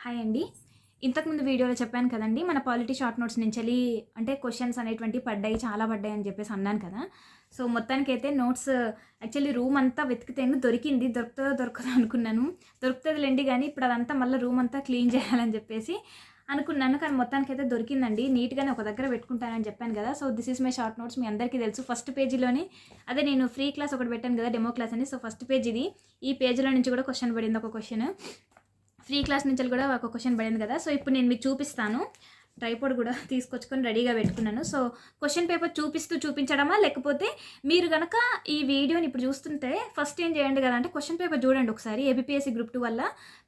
Hi అండి. ఇంతకుముందు వీడియోలో చెప్పాను కదండీ! మన పాలిటీ షార్ట్ నోట్స్ నుంచెళ్ళి అంటే క్వెషన్స్ అనేటువంటివి పడ్డాయి. చాలా పడ్డాయి అని చెప్పేసి అన్నాను కదా! సో, మొత్తానికైతే నోట్స్ యాక్చువల్లీ రూమ్ అంతా వెతికితేను దొరికింది. దొరుకుతదో దొరకదో అనుకున్నాను. దొరుకుతదిలెండి గానీ ఇప్పుడు అదంతా మళ్ళా రూమ్ అంతా క్లీన్ చేయాలని చెప్పేసి అనుకున్నాను. కానీ మొత్తానికైతే దొరికిందండి. నీట్‌గానే ఒక దగ్గర పెట్టుకుంటానని చెప్పాను కదా! So, this is my short notes మీ అందరికీ తెలుసు. ఫస్ట్ పేజీలోనే అదే నేను ఫ్రీ క్లాస్ ఒకటి పెట్టాను కదా! డెమో క్లాస్ అని. సో, ఫస్ట్ పేజ్ ఇది. ఈ పేజ్‌లో నుంచి కూడా క్వెషన్ పడింది ఒక క్వెషన్. ఫ్రీ క్లాస్ నుంచి కూడా ఒక క్వెషన్ పడింది కదా! సో, ఇప్పుడు నేను మీకు చూపిస్తాను. ట్రైపాడ్ కూడా తీసుకొచ్చుకొని రెడీగా పెట్టుకున్నాను. సో, క్వెషన్ పేపర్ చూపించడమా? లేకపోతే మీరు గనక ఈ వీడియోని ఇప్పుడు చూస్తుంటే ఫస్ట్ ఏం చేయండి కదా అంటే క్వెషన్ పేపర్ చూడండి ఒకసారి. ఏబీపీఎస్సీ గ్రూప్ 2 వల్ల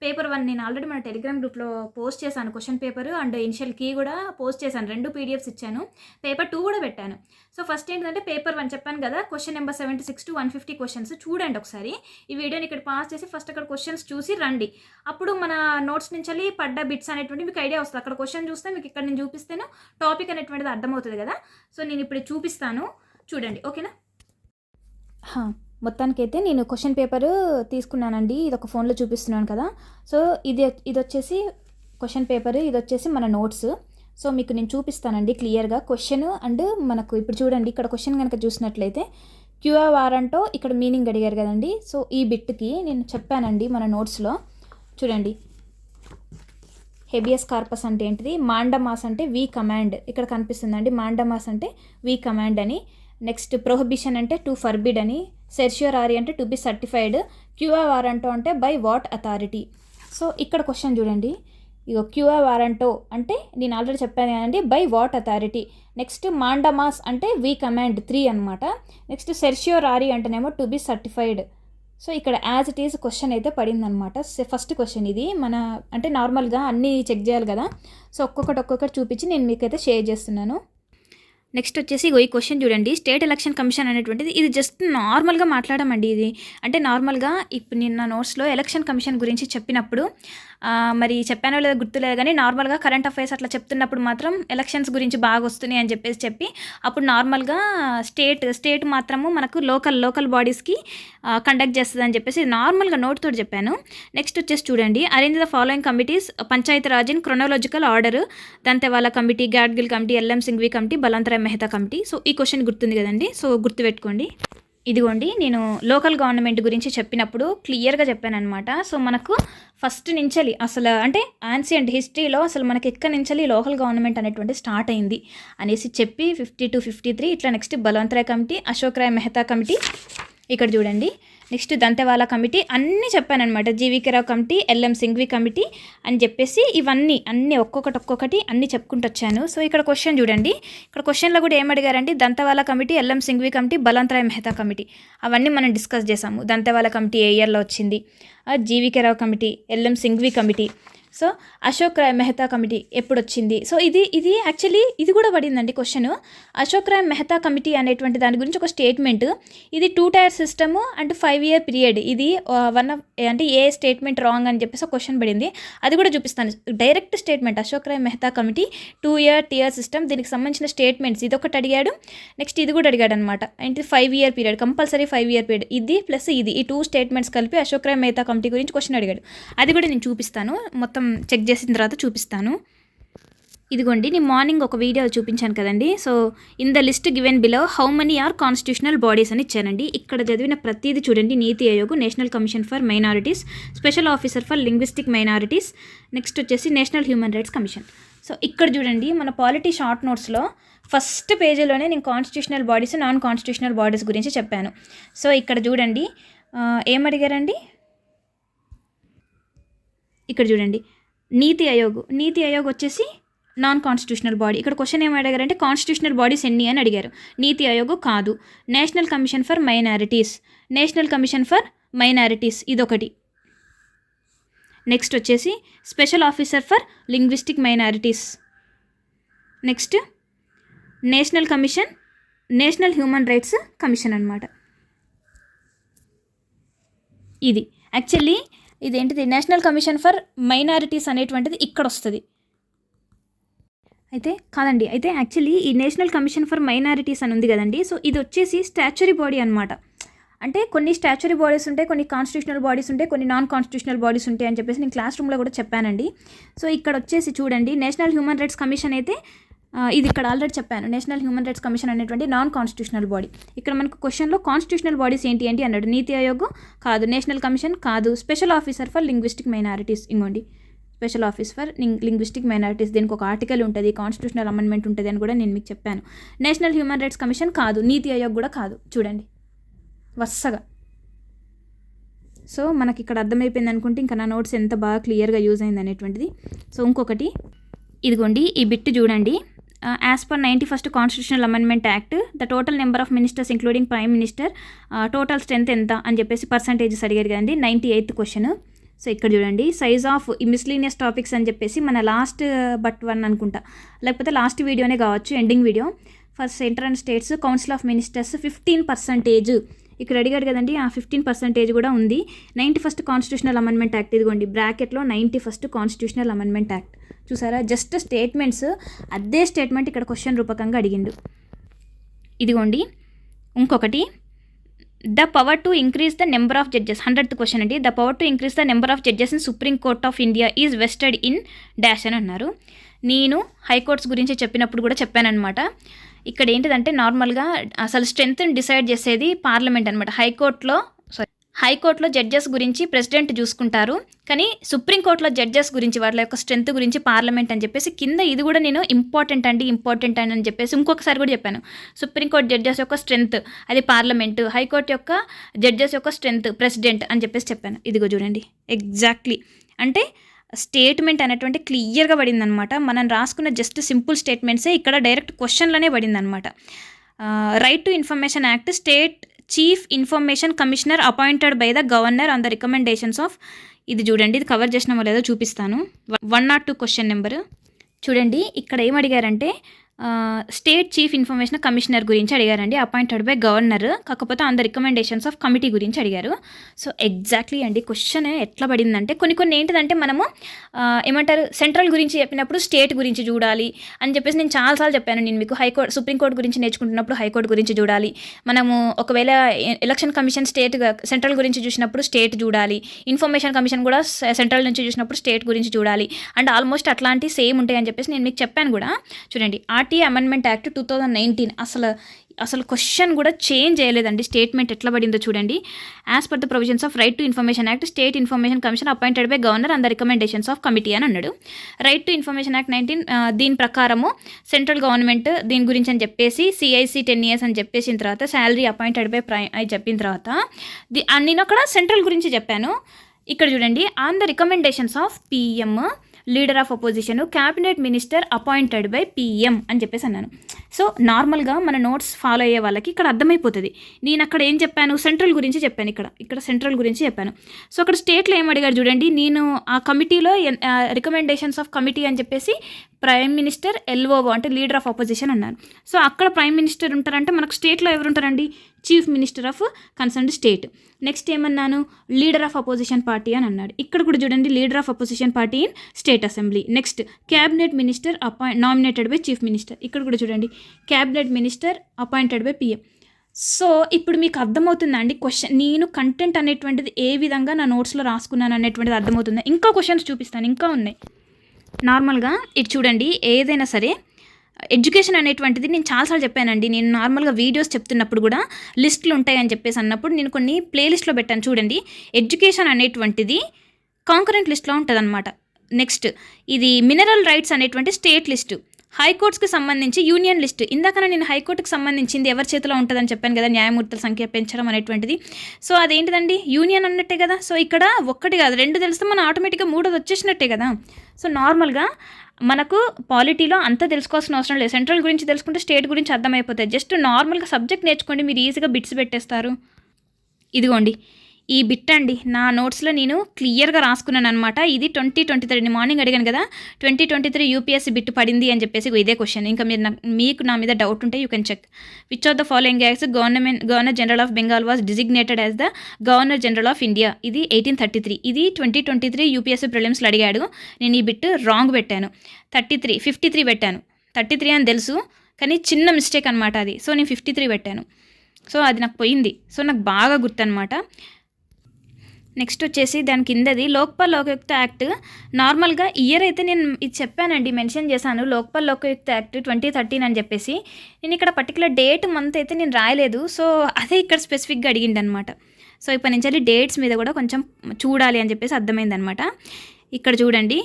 పేపర్ 1 నేను ఆల్రెడీ మన టెలిగ్రామ్ గ్రూప్‌లో పోస్ట్ చేశాను. Question paper and initial key కూడా పోస్ట్ చేశాను. 2 పీడిఎఫ్స్ ఇచ్చాను. పేపర్ 2 కూడా పెట్టాను. సో, ఫస్ట్ ఏంటంటే పేపర్ 1 చెప్పాను కదా! క్వెషన్ నెంబర్ 76 to 150 క్వెషన్స్ చూడండి ఒకసారి. ఈ వీడియోని ఇక్కడ పాజ్ చేసి ఫస్ట్ అక్కడ క్వెషన్స్ చూసి రండి. అప్పుడు మన నోట్స్ నుంచి పడ్డ బిట్స్ అనేటువంటివి మీకు ఐడియా వస్తుంది. అక్కడ క్వెషన్ చూస్తే మీకు ఇక్కడ నేను చూపిస్తేను టాపిక్ అనేటువంటిది అర్థమవుతుంది కదా! సో, నేను ఇప్పుడు చూపిస్తాను చూడండి. ఓకేనా? మొత్తానికైతే నేను క్వెషన్ పేపర్ తీసుకున్నానండి. ఇది ఒక ఫోన్లో చూపిస్తున్నాను కదా! సో, ఇదొచ్చేసి క్వెషన్ పేపర్, ఇదొచ్చేసి మన నోట్స్. సో, మీకు నేను చూపిస్తానండి క్లియర్గా క్వెషన్ అండ్ మనకు ఇప్పుడు చూడండి ఇక్కడ క్వెషన్ కనుక చూసినట్లయితే క్యూఆర్ అంటూ ఇక్కడ మీనింగ్ అడిగారు కదండి. సో, ఈ బిట్కి నేను చెప్పానండి మన నోట్స్లో. చూడండి, హెబియస్ కార్పస్ అంటే ఏంటిది, మాండమాస్ అంటే వి కమాండ్ ఇక్కడ కనిపిస్తుందండి. మాండమాస్ అంటే వి కమాండ్ అని. నెక్స్ట్ ప్రొహిబిషన్ అంటే టు ఫర్బిడ్ అని. సెర్షియోరారీ అంటే టు బి సర్టిఫైడ్. క్యూఆర్ అంటో అంటే బై వాట్ అథారిటీ. సో, ఇక్కడ క్వశ్చన్ చూడండి. ఇగో క్యూఆర్ అంటో అంటే నేను ఆల్రెడీ చెప్పాను కదండి బై వాట్ అథారిటీ. నెక్స్ట్ మాండమాస్ అంటే వి కమాండ్ 3 అనమాట. నెక్స్ట్ సెర్షియోరారీ అంటేనేమో టు బి సర్టిఫైడ్. సో, ఇక్కడ యాజ్ ఇట్ ఈజ్ క్వశ్చన్ అయితే పడిందనమాట. ఫస్ట్ క్వశ్చన్ ఇది మన అంటే నార్మల్గా అన్నీ చెక్ చేయాలి కదా! సో, ఒక్కొక్కటి చూపించి నేను మీకైతే షేర్ చేస్తున్నాను. నెక్స్ట్ వచ్చేసి ఈ క్వశ్చన్ చూడండి. స్టేట్ ఎలక్షన్ కమిషన్ అనేటువంటిది ఇది జస్ట్ నార్మల్గా మాట్లాడమండి. ఇది అంటే నార్మల్గా ఇప్పుడు నిన్న నోట్స్లో ఎలక్షన్ కమిషన్ గురించి చెప్పినప్పుడు మరి చెప్పానో లేదో గుర్తులేదు కానీ నార్మల్గా కరెంట్ అఫైర్స్ అట్లా చెప్తున్నప్పుడు మాత్రం ఎలక్షన్స్ గురించి బాగా వస్తున్నాయి అని చెప్పి అప్పుడు నార్మల్గా స్టేట్ మాత్రము మనకు లోకల్ బాడీస్కి కండక్ట్ చేస్తుంది అని చెప్పేసి నార్మల్గా నోట్ తోటి చెప్పాను. నెక్స్ట్ వచ్చేసి చూడండి, arrange the following committees panchayat raj in chronological order. Dantewala committee, Gadgil committee, LM Singhvi committee, Balwantrai Mehta committee. So, ఈ క్వశ్చన్ గుర్తుంది కదండి. సో, గుర్తుపెట్టుకోండి. ఇదిగోండి, నేను లోకల్ గవర్నమెంట్ గురించి చెప్పినప్పుడు క్లియర్గా చెప్పానమాట. సో, మనకు ఫస్ట్ నుంచెలి అసలు అంటే యాన్సియంట్ హిస్టరీలో అసలు మనకి ఎక్కడి నుంచెలి లోకల్ గవర్నమెంట్ అనేటువంటి స్టార్ట్ అయింది అనేసి చెప్పి 50 to 53 ఇట్లా next Balwantrai committee, Ashok Rai Mehta committee ఇక్కడ చూడండి. నెక్స్ట్ దంతెవాలా కమిటీ అన్నీ చెప్పానమాట. GVK Rao committee, LM Singhvi committee అని చెప్పేసి ఇవన్నీ అన్నీ ఒక్కొక్కటి అన్నీ చెప్పుకుంటూ వచ్చాను. సో, ఇక్కడ క్వశ్చన్ చూడండి. ఇక్కడ క్వశ్చన్లో కూడా ఏమడిగారంటే Dantewala committee, LM Singhvi committee, Balwantrai Mehta committee అవన్నీ మనం డిస్కస్ చేసాము. దంతెవాలా కమిటీ ఏ ఇయర్లో వచ్చింది, G V K Rao committee, LM Singhvi committee, so Ashok Rai Mehta committee ఎప్పుడు వచ్చింది. సో, ఇది యాక్చువల్లీ ఇది కూడా పడిందండి క్వశ్చన్. అశోక్ రాయ్ మెహతా కమిటీ అనేటువంటి దాని గురించి ఒక స్టేట్మెంట్. ఇది 2 tier system and 5 year period. ఇది వన్ ఆఫ్ అంటే ఏ స్టేట్మెంట్ రాంగ్ అని చెప్పేసి ఒక క్వశ్చన్ పడింది. అది కూడా చూపిస్తాను. Direct statement Ashok Rai Mehta committee 2 year system, దీనికి సంబంధించిన స్టేట్మెంట్స్ ఇది ఒకటి అడిగాడు. నెక్స్ట్ ఇది కూడా అడిగాడు అనమాట. ఏంటి 5 year period, compulsory 5 year period. ఇది ప్లస్ ఇది ఈ 2 స్టేట్మెంట్స్ కలిపి అశోక్ రాయ్ మెహతా కమిటీ గురించి క్వశ్చన్ అడిగాడు. అది కూడా నేను చూపిస్తాను. మొత్తం చెక్ చేసిన తర్వాత చూపిస్తాను. ఇదిగోండి, నేను మార్నింగ్ ఒక వీడియో చూపించాను కదండి. So, in the list given below how many are constitutional bodies అని ఇచ్చానండి. ఇక్కడ చదివిన ప్రతిదీ చూడండి. NITI Aayog, national commission for minorities, special officer for linguistic minorities, next వచ్చేసి national human rights commission. So, ఇక్కడ చూడండి మన పాలిటీ షార్ట్ నోట్స్లో ఫస్ట్ పేజీలోనే నేను constitutional bodies, non constitutional bodies గురించి చెప్పాను. సో, ఇక్కడ చూడండి ఏమడిగారండి. ఇక్కడ చూడండి, నీతి ఆయోగ్ వచ్చేసి నాన్ కాన్స్టిట్యూషనల్ బాడీ. ఇక్కడ క్వశ్చన్ ఏమి అడిగారంటే కాన్స్టిట్యూషనల్ బాడీస్ ఎన్ని అని అడిగారు. నీతి ఆయోగ్ కాదు. నేషనల్ కమిషన్ ఫర్ మైనారిటీస్ ఇదొకటి. నెక్స్ట్ వచ్చేసి special officer for linguistic minorities. Next national human rights commission అనమాట. ఇది యాక్చువల్లీ ఇదేంటిది నేషనల్ కమిషన్ ఫర్ మైనారిటీస్ అనేటువంటిది ఇక్కడ వస్తుంది. అయితే యాక్చువల్లీ ఈ నేషనల్ కమిషన్ ఫర్ మైనారిటీస్ అని ఉంది కదండి. సో, ఇది వచ్చేసి స్టాచ్యురీ బాడీ అనమాట. అంటే కొన్ని స్టాచ్యురీ బాడీస్ ఉంటాయి, కొన్ని కాన్స్టిట్యూషనల్ బాడీస్ ఉంటాయి, కొన్ని నాన్ కాన్స్టిట్యూషనల్ బాడీస్ ఉంటాయి అని చెప్పేసి నేను క్లాస్ రూమ్లో కూడా చెప్పానండి. సో ఇక్కడ వచ్చేసి చూడండి, నేషనల్ హ్యూమన్ రైట్స్ కమిషన్ అయితే ఇది ఇక్కడ ఆల్రెడీ చెప్పాను. నేషనల్ హ్యూమన్ రైట్స్ కమిషన్ అనేటువంటి నాన్ కాన్స్టిట్యూషనల్ బాడీ. ఇక్కడ మనకు క్వశ్చన్లో కాన్స్టిట్యూషనల్ బాడీస్ ఏంటి ఏంటి అన్నాడు. నీతి ఆయోగ్ కాదు, నేషనల్ కమిషన్ కాదు, special officer for linguistic minorities, ఇంకోండి special office for linguistic minorities, దీనికి ఒక ఆర్టికల్ ఉంటుంది, కాన్స్టిట్యూషనల్ అమెండ్మెంట్ ఉంటుంది అని కూడా నేను మీకు చెప్పాను. నేషనల్ హ్యూమన్ రైట్స్ కమిషన్ కాదు, నీతి ఆయోగ్ కూడా కాదు. చూడండి వరుసగా. సో మనకి ఇక్కడ అర్థమైపోయింది అనుకుంటే ఇంకా నా నోట్స్ ఎంత బాగా క్లియర్గా యూజ్ అయింది అనేటువంటిది. సో ఇంకొకటి ఇదిగోండి, ఈ బిట్ చూడండి. As per 91st constitutional amendment act the total number of ministers including prime minister total strength ఎంత అని చెప్పేసి పర్సంటేజెస్ అడిగారు కదండి. 98th question. సో ఇక్కడ చూడండి, సైజ్ ఆఫ్ మిస్లీనియస్ టాపిక్స్ అని చెప్పేసి మన లాస్ట్ బట్ 1 అనుకుంటా, లేకపోతే లాస్ట్ వీడియోనే కావచ్చు, ending video. For centre and states council of ministers 15%. ఇక్కడ అడిగాడు కదండి, ఆ 15% కూడా ఉంది. 91st కాన్స్టిట్యూషనల్ అమెండ్మెంట్ యాక్ట్, ఇదిగోండి బ్రాకెట్లో 91st కాన్స్టిట్యూషనల్ అమెండ్మెంట్ యాక్ట్. చూసారా, జస్ట్ స్టేట్మెంట్స్, అదే స్టేట్మెంట్ ఇక్కడ క్వశ్చన్ రూపకంగా అడిగిండు. ఇదిగోండి ఇంకొకటి, the power to increase the number of judges, 100th question అండి. The power to increase the number of judges in supreme court of India is vested in dash అని అన్నారు. నేను హైకోర్ట్స్ గురించి చెప్పినప్పుడు కూడా చెప్పానమాట. ఇక్కడ ఏంటిదంటే నార్మల్గా అసలు స్ట్రెంత్ని డిసైడ్ చేసేది పార్లమెంట్ అనమాట. హైకోర్టులో జడ్జెస్ గురించి ప్రెసిడెంట్ చూసుకుంటారు, కానీ సుప్రీంకోర్టులో జడ్జెస్ గురించి వాళ్ళ యొక్క స్ట్రెంత్ గురించి పార్లమెంట్ అని చెప్పేసి కింద ఇది కూడా నేను ఇంపార్టెంట్ అని చెప్పేసి ఇంకొకసారి కూడా చెప్పాను. సుప్రీంకోర్టు జడ్జెస్ యొక్క స్ట్రెంత్ అది పార్లమెంటు, హైకోర్టు యొక్క జడ్జెస్ యొక్క స్ట్రెంత్ ప్రెసిడెంట్ అని చెప్పేసి చెప్పాను. ఇదిగో చూడండి ఎగ్జాక్ట్లీ, అంటే స్టేట్మెంట్ అనేటువంటి క్లియర్గా పడిందనమాట. మనం రాసుకున్న జస్ట్ సింపుల్ స్టేట్మెంట్సే ఇక్కడ డైరెక్ట్ క్వశ్చన్లోనే పడిందనమాట. Right to information act, state chief information commissioner appointed by the governor on the recommendations of, ఇది చూడండి, ఇది కవర్ చేసినామో లేదో చూపిస్తాను. 102 క్వశ్చన్ నెంబర్ చూడండి. ఇక్కడ ఏం అడిగారంటే స్టేట్ చీఫ్ ఇన్ఫర్మేషన్ కమిషనర్ గురించి అడిగారండి, అపాయింటెడ్ బై గవర్నర్, కాకపోతే on the recommendations of committee గురించి అడిగారు. సో ఎగ్జాక్ట్లీ అండి క్వశ్చన్ ఎట్లా పడిందంటే కొన్ని ఏంటిదంటే మనము ఏమంటారు సెంట్రల్ గురించి చెప్పినప్పుడు స్టేట్ గురించి చూడాలి అని చెప్పేసి నేను చాలాసార్లు చెప్పాను. నేను మీకు సుప్రీంకోర్టు గురించి నేర్చుకుంటున్నప్పుడు హైకోర్టు గురించి చూడాలి, మనము ఒకవేళ ఎలక్షన్ కమిషన్ సెంట్రల్ గురించి చూసినప్పుడు స్టేట్ చూడాలి, ఇన్ఫర్మేషన్ కమిషన్ కూడా సెంట్రల్ నుంచి చూసినప్పుడు స్టేట్ గురించి చూడాలి, అండ్ ఆల్మోస్ట్ అట్లాంటి సేమ్ ఉంటాయి అని చెప్పేసి నేను మీకు చెప్పాను కూడా. చూడండి, ఆర్టీఐ అమెండ్మెంట్ యాక్ట్ 2019 అసలు క్వశ్చన్ కూడా చేంజ్ చేయలేదండి. స్టేట్మెంట్ ఎట్లా పడిందో చూడండి. As per the provisions of right to information act, state information commission appointed by governor and the recommendations of committee అని అన్నాడు. రైట్ టు ఇన్ఫర్మేషన్ యాక్ట్ 19 దీని ప్రకారము సెంట్రల్ గవర్నమెంట్ దీని గురించి అని చెప్పేసి CIC 10 years అని చెప్పేసిన తర్వాత శాలరీ అపాయింటెడ్ బై అని చెప్పిన తర్వాత నేను అక్కడ సెంట్రల్ గురించి చెప్పాను. ఇక్కడ చూడండి, on the recommendations of PM leader of opposition, cabinet minister appointed by PM అని చెప్పేసి అన్నాను. సో నార్మల్గా మన నోట్స్ ఫాలో అయ్యే వాళ్ళకి ఇక్కడ అర్థమైపోతుంది. నేను అక్కడ ఏం చెప్పాను, సెంట్రల్ గురించి చెప్పాను, ఇక్కడ సెంట్రల్ గురించి చెప్పాను. సో అక్కడ స్టేట్లో ఏం అడిగారు చూడండి, నేను ఆ కమిటీలో రికమెండేషన్స్ ఆఫ్ కమిటీ అని చెప్పేసి ప్రైమ్ మినిస్టర్ LOO అంటే లీడర్ ఆఫ్ అపోజిషన్ అన్నారు. సో అక్కడ ప్రైమ్ మినిస్టర్ ఉంటారంటే మనకు స్టేట్లో ఎవరు ఉంటారండి, chief minister of concerned state. Next ఏమన్నాను, లీడర్ ఆఫ్ అపోజిషన్ పార్టీ అని అన్నాడు. ఇక్కడ కూడా చూడండి, leader of opposition party in state assembly. Next cabinet minister nominated by chief minister. ఇక్కడ కూడా చూడండి, cabinet minister appointed by PM. So ఇప్పుడు మీకు అర్థమవుతుందా అండి క్వశ్చన్, నేను కంటెంట్ అనేటువంటిది ఏ విధంగా నా నోట్స్లో రాసుకున్నాను అనేటువంటిది అర్థమవుతుందా? ఇంకా క్వశ్చన్స్ చూపిస్తాను, ఇంకా ఉన్నాయి. నార్మల్గా ఇది చూడండి, ఏదైనా సరే ఎడ్యుకేషన్ అనేటువంటిది నేను చాలాసార్లు చెప్పానండి. నేను నార్మల్గా వీడియోస్ చెప్తున్నప్పుడు కూడా లిస్టులు ఉంటాయని చెప్పేసి అన్నప్పుడు నేను కొన్ని ప్లేలిస్ట్లో పెట్టాను చూడండి. ఎడ్యుకేషన్ అనేటువంటిది కాంకరెంట్ లిస్ట్లో ఉంటుంది అనమాట. నెక్స్ట్ ఇది మినరల్ రైట్స్ అనేటువంటి స్టేట్ లిస్టు, హైకోర్ట్స్కి సంబంధించి యూనియన్ లిస్ట్. ఇందాక నేను హైకోర్టుకి సంబంధించింది ఎవరి చేతిలో ఉంటుందని చెప్పాను కదా, న్యాయమూర్తుల సంఖ్య పెంచడం అనేటువంటిది. సో అదేంటిదండి, యూనియన్ అన్నట్టే కదా. సో ఇక్కడ ఒక్కటి కాదు 2 తెలిస్తే మనం ఆటోమేటిక్గా 3 వచ్చేసినట్టే కదా. సో నార్మల్గా మనకు పాలిటీలో అంతా తెలుసుకోవాల్సిన అవసరం లేదు. సెంట్రల్ గురించి తెలుసుకుంటే స్టేట్ గురించి అర్థమైపోతాయి. జస్ట్ నార్మల్గా సబ్జెక్ట్ నేర్చుకోండి, మీరు ఈజీగా బిట్స్ పెట్టేస్తారు. ఇదిగోండి ఈ బిట్ అండి, నా నోట్స్లో నేను క్లియర్గా రాసుకున్నాను అనమాట. ఇది 2023 మార్నింగ్ అడిగాను కదా, 2023 UPSC బిట్ పడింది అని చెప్పేసి ఇదే క్వశ్చన్. ఇంకా మీకు నా మీద డౌట్ ఉంటే you can check. Which of the following acts governor general of Bengal was designated as the governor general of India. ఇది 1833. ఇది 2023 UPSC ప్రిలిమ్స్లో అడిగాడు. నేను ఈ బిట్ రాంగ్ పెట్టాను, 53 పెట్టాను. 33 అని తెలుసు, కానీ చిన్న మిస్టేక్ అనమాట అది. సో నేను 53 పెట్టాను. సో అది నాకు పోయింది. సో నాకు బాగా గుర్తనమాట. నెక్స్ట్ వచ్చేసి దాని కిందది లోక్పాల్ లోకాయుక్త యాక్ట్. నార్మల్గా ఇయర్ అయితే నేను ఇది చెప్పానండి, మెన్షన్ చేశాను లోక్పాల్ లోకాయుక్త యాక్ట్ 2013 అని చెప్పేసి. నేను ఇక్కడ పర్టికులర్ డేట్ మంత్ అయితే నేను రాయలేదు. సో అదే ఇక్కడ స్పెసిఫిక్గా అడిగిండనమాట. సో ఇప్పటి నుంచి డేట్స్ మీద కూడా కొంచెం చూడాలి అని చెప్పేసి అర్థమైందనమాట. ఇక్కడ చూడండి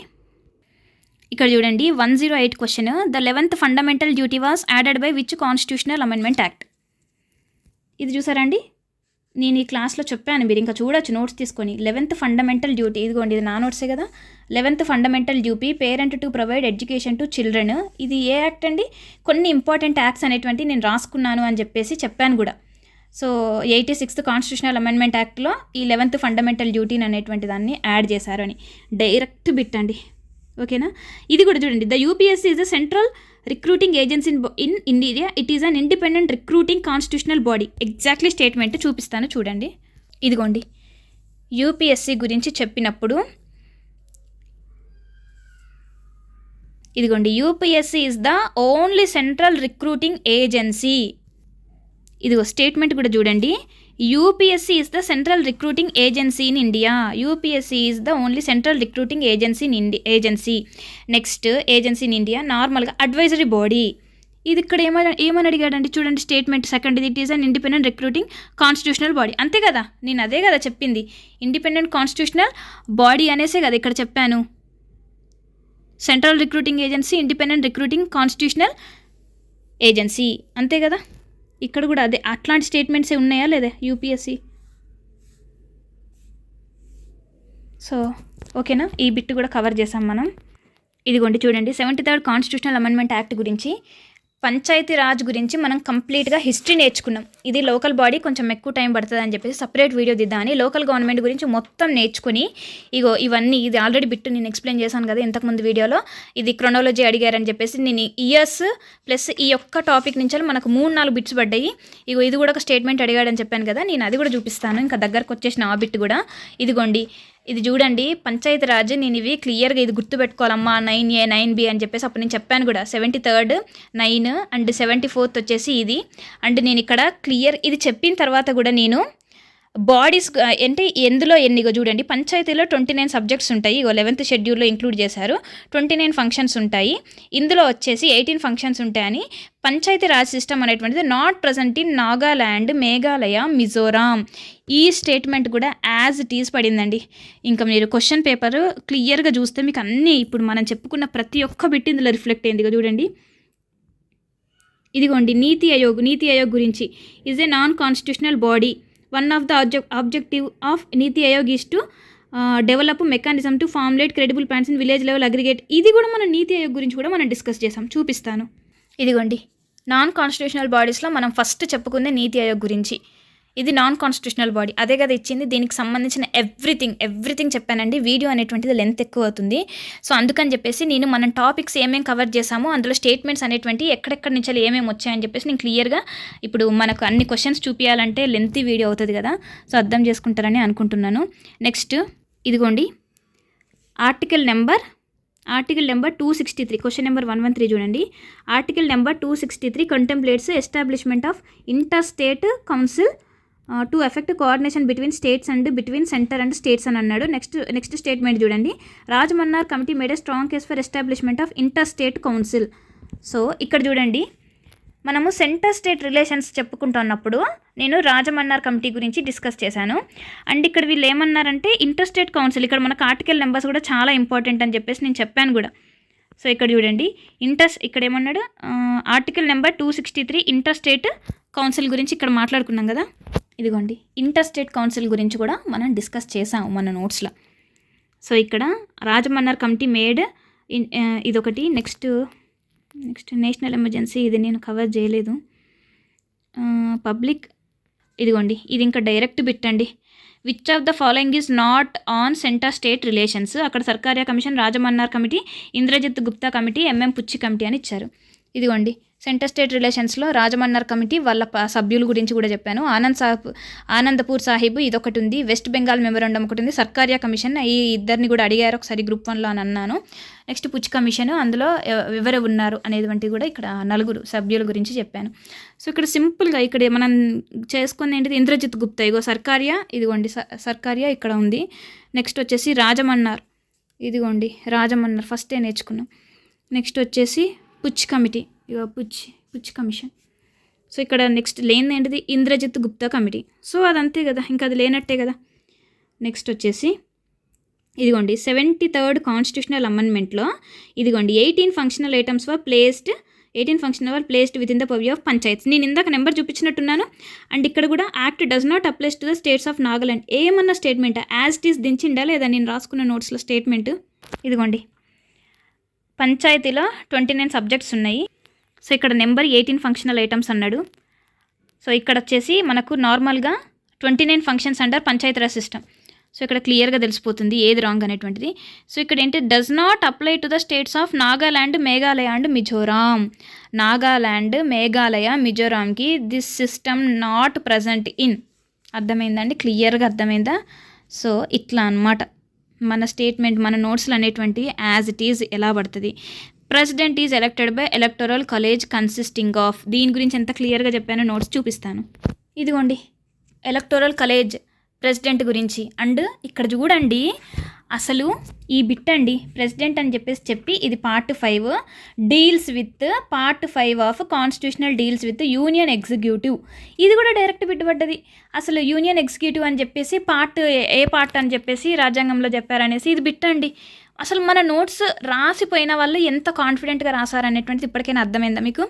108 question. The 11th fundamental duty was added by which constitutional amendment act. ఇది చూసారా అండి, నేను ఈ క్లాస్లో చెప్పాను, మీరు ఇంకా చూడొచ్చు నోట్స్ తీసుకొని. 11th ఫండమెంటల్ డ్యూటీ, ఇదిగోండి ఇది నా నోట్సే కదా. 11th fundamental duty parent to provide education to children. ఇది ఏ యాక్ట్ అండి? కొన్ని ఇంపార్టెంట్ యాక్ట్స్ అనేటువంటి నేను రాసుకున్నాను అని చెప్పేసి చెప్పాను కూడా. సో 86th కాన్స్టిట్యూషనల్ అమెండ్మెంట్ యాక్ట్లో ఈ 11th ఫండమెంటల్ డ్యూటీని అనేటువంటి దాన్ని యాడ్ చేశారు అని డైరెక్ట్ బిట్ అండి. ఓకేనా? ఇది కూడా చూడండి, the UPSC is the central recruiting agency in India. It is an independent recruiting constitutional body. Exactly statement చూపిస్తాను చూడండి. ఇదిగోండి యూపీఎస్సీ గురించి చెప్పినప్పుడు, ఇదిగోండి UPSC is the only central recruiting agency. ఇదిగో స్టేట్మెంట్ కూడా చూడండి, UPSC is the central recruiting agency in India. UPSC is the only central recruiting agency in agency. Next agency in India, నార్మల్గా అడ్వైజరీ బాడీ. ఇది ఇక్కడ ఏమని అడిగాడండి చూడండి statement second, it is an independent recruiting constitutional body. అంతే కదా, నేను అదే కదా చెప్పింది, ఇండిపెండెంట్ కాన్స్టిట్యూషనల్ బాడీ అనేసే కదా ఇక్కడ చెప్పాను. Central recruiting agency, independent recruiting constitutional agency, అంతే కదా. ఇక్కడ కూడా అదే, అట్లాంటి స్టేట్మెంట్సే ఉన్నాయా లేదా యూపీఎస్సీ. సో ఓకేనా, ఈ బిట్ కూడా కవర్ చేసాం మనం. ఇదిగోండి చూడండి 73rd కాన్స్టిట్యూషనల్ అమెండ్మెంట్ యాక్ట్ గురించి, పంచాయతీ రాజ్ గురించి మనం కంప్లీట్గా హిస్టరీ నేర్చుకున్నాం. ఇది లోకల్ బాడీ కొంచెం ఎక్కువ టైం పడుతుంది అని చెప్పేసి సపరేట్ వీడియో దిద్దామని లోకల్ గవర్నమెంట్ గురించి మొత్తం నేర్చుకుని, ఇగో ఇవన్నీ, ఇది ఆల్రెడీ బిట్టు నేను ఎక్స్ప్లెయిన్ చేశాను కదా ఇంతకుముందు వీడియోలో. ఇది క్రొనాలజీ అడిగారని చెప్పేసి నేను ఇయర్స్ ప్లస్ ఈ ఒక్క టాపిక్ నుంచి మనకు 3-4 బిట్స్ పడ్డాయి. ఇగో ఇది కూడా ఒక స్టేట్మెంట్ అడిగాడని చెప్పాను కదా, నేను అది కూడా చూపిస్తాను. ఇంకా దగ్గరకు వచ్చేసిన ఆ బిట్ కూడా. ఇదిగోండి ఇది చూడండి పంచాయతీ రాజ్. నేను ఇవి క్లియర్గా ఇది గుర్తుపెట్టుకోవాలమ్మా, 9A 9B అని చెప్పేసి అప్పుడు నేను చెప్పాను కూడా. 73rd 9 అండ్ 74th వచ్చేసి ఇది. అండ్ నేను ఇక్కడ క్లియర్ ఇది చెప్పిన తర్వాత కూడా నేను బాడీస్ అంటే ఎందులో ఎన్నిగో చూడండి, పంచాయతీలో 29 సబ్జెక్ట్స్ ఉంటాయి. ఇగో 11th షెడ్యూల్లో ఇంక్లూడ్ చేశారు. 29 ఫంక్షన్స్ ఉంటాయి. ఇందులో వచ్చేసి 18 ఫంక్షన్స్ ఉంటాయని. పంచాయతీ రాజ్ సిస్టమ్ అనేటువంటిది not present in Nagaland, Meghalaya, Mizoram. ఈ స్టేట్మెంట్ కూడా యాజ్ ఇట్ ఈజ్ పడిందండి. ఇంకా మీరు క్వశ్చన్ పేపర్ క్లియర్గా చూస్తే మీకు అన్నీ ఇప్పుడు మనం చెప్పుకున్న ప్రతి ఒక్క బిట్ ఇందులో రిఫ్లెక్ట్ అయింది చూడండి. ఇదిగోండి నీతి ఆయోగ్ గురించి, is a non constitutional body. One of the objective of NITI Aayog is to develop mechanism to formulate credible plans in village level aggregate. ఇది కూడా మనం నీతి ఆయోగ్ గురించి కూడా మనం డిస్కస్ చేసాం, చూపిస్తాను. ఇదిగోండి నాన్ కాన్స్టిట్యూషనల్ బాడీస్లో మనం ఫస్ట్ చెప్పుకుందే నీతి ఆయోగ్ గురించి. ఇది నాన్ కాన్స్టిట్యూషనల్ బాడీ, అదే కదా ఇచ్చింది. దీనికి సంబంధించిన ఎవ్రీథింగ్ చెప్పానండి. వీడియో అనేటువంటిది లెంత్ ఎక్కువ అవుతుంది. సో అందుకని చెప్పేసి నేను మనం టాపిక్స్ ఏమేమి కవర్ చేసామో అందులో స్టేట్మెంట్స్ అనేటువంటి ఎక్కడెక్కడి నుంచి ఏమేమి వచ్చాయని చెప్పేసి నేను క్లియర్గా ఇప్పుడు మనకు అన్ని క్వశ్చన్స్ చూపించాలంటే లెంతీ వీడియో అవుతుంది కదా. సో అర్థం చేసుకుంటారని అనుకుంటున్నాను. నెక్స్ట్ ఇదిగోండి ఆర్టికల్ నెంబర్ 263, క్వశ్చన్ నెంబర్ 113 చూడండి. Article number 263 contemplates establishment of inter state council to effect coordination between states and between centre and states అని అన్నాడు. నెక్స్ట్ స్టేట్మెంట్ చూడండి, Rajamannar committee made a strong case for establishment of inter state council. So ఇక్కడ చూడండి మనము centre state relations చెప్పుకుంటున్నప్పుడు నేను Rajamannar committee గురించి discuss చేశాను. అండ్ ఇక్కడ వీళ్ళు ఏమన్నారంటే ఇంటర్ స్టేట్ కౌన్సిల్, ఇక్కడ మనకు ఆర్టికల్ నెంబర్స్ కూడా చాలా ఇంపార్టెంట్ అని చెప్పేసి నేను చెప్పాను కూడా. సో ఇక్కడ చూడండి ఇక్కడ ఏమన్నాడు, article number 263 inter state council గురించి ఇక్కడ మాట్లాడుకున్నాం కదా. ఇదిగోండి ఇంటర్ స్టేట్ కౌన్సిల్ గురించి కూడా మనం డిస్కస్ చేసాము మన నోట్స్లో. సో ఇక్కడ రాజమన్నార్ కమిటీ మేడ్ ఇదొకటి. నెక్స్ట్ నేషనల్ ఎమర్జెన్సీ, ఇది నేను కవర్ చేయలేదు. పబ్లిక్, ఇదిగోండి ఇది ఇంకా డైరెక్ట్ బిట్ అండి. Which of the following is not on centre state relations. అక్కడ Sarkaria commission, Rajamannar committee, Indrajit Gupta committee, MM Punchhi committee అని ఇచ్చారు. ఇదిగోండి సెంటర్ స్టేట్ రిలేషన్స్లో రాజమన్నర్ కమిటీ వాళ్ళ సభ్యుల గురించి కూడా చెప్పాను. ఆనందపూర్ సాహిబ్ ఇదొకటి ఉంది. వెస్ట్ బెంగాల్ మెమోరాండం ఒకటి ఉంది. సర్కారియా కమిషన్ ఈ ఇద్దరిని కూడా అడిగారు ఒకసారి గ్రూప్ 1లో అని అన్నాను. నెక్స్ట్ పుచ్ కమిషన్, అందులో ఎవరు ఉన్నారు అనేది వంటి కూడా ఇక్కడ 4 సభ్యుల గురించి చెప్పాను. సో ఇక్కడ సింపుల్గా ఇక్కడ మనం చేసుకుంది ఏంటిది, ఇంద్రజిత్ గుప్తా, ఇగో సర్కారియా, ఇదిగోండి సర్కారియా ఇక్కడ ఉంది. నెక్స్ట్ వచ్చేసి రాజమన్నార్, ఇదిగోండి రాజమన్నార్ ఫస్టే నేర్చుకున్నాం. నెక్స్ట్ వచ్చేసి పుచ్ కమిటీ, ఇగో పుచ్ కమిషన్. సో ఇక్కడ నెక్స్ట్ లేనిది ఏంటిది, ఇంద్రజిత్ గుప్తా కమిటీ. సో అదంతే కదా, ఇంకా అది లేనట్టే కదా. నెక్స్ట్ వచ్చేసి ఇదిగోండి 73rd కాన్స్టిట్యూషనల్ అమెండ్మెంట్లో ఇదిగోండి 18 functional items were placed with in the purview of panchayats. నేను ఇందాక నెంబర్ చూపించినట్టున్నాను. అండ్ ఇక్కడ కూడా act does not applies to the states of Nagaland. ఏమన్నా స్టేట్మెంట్ యాజ్ ఇట్ ఈస్ దించిండా లేదా, నేను రాసుకున్న నోట్స్లో స్టేట్మెంట్ ఇదిగోండి. పంచాయతీలో 29 సబ్జెక్ట్స్ ఉన్నాయి. సో ఇక్కడ నెంబర్ 18 ఫంక్షనల్ ఐటమ్స్ అన్నాడు. సో ఇక్కడ వచ్చేసి మనకు నార్మల్గా 29 functions under Panchayati Raj system. So ఇక్కడ క్లియర్గా తెలిసిపోతుంది ఏది రాంగ్ అనేటువంటిది. సో ఇక్కడ ఏంటి, does not apply to the states of Nagaland, Meghalaya and Mizoram. Nagaland, Meghalaya, మిజోరాంకి this system not present in. అర్థమైందండి, క్లియర్గా అర్థమైందా? సో ఇట్లా అన్నమాట మన స్టేట్మెంట్, మన నోట్స్లు అనేటువంటి యాజ్ ఇట్ ఈజ్ ఎలా పడుతుంది. President is elected by electoral college consisting of. దీని గురించి ఎంత క్లియర్గా చెప్పానో నోట్స్ చూపిస్తాను. ఇదిగోండి ఎలక్టోరల్ కాలేజ్ ప్రెసిడెంట్ గురించి. అండ్ ఇక్కడ చూడండి అసలు ఈ బిట్ అండి, ప్రెసిడెంట్ అని చెప్పి ఇది part 5 deals with part 5 of constitutional deals with union executive. ఇది కూడా డైరెక్ట్ బిట్ పడ్డది. అసలు యూనియన్ ఎగ్జిక్యూటివ్ అని చెప్పేసి ఏ పార్ట్ అని చెప్పేసి రాజ్యాంగంలో చెప్పారనేసి ఇది బిట్ అండి. అసలు మన నోట్స్ రాసిపోయిన వాళ్ళు ఎంత కాన్ఫిడెంట్గా రాసారనేటువంటిది ఇప్పటికైనా అర్థమైందా మీకు?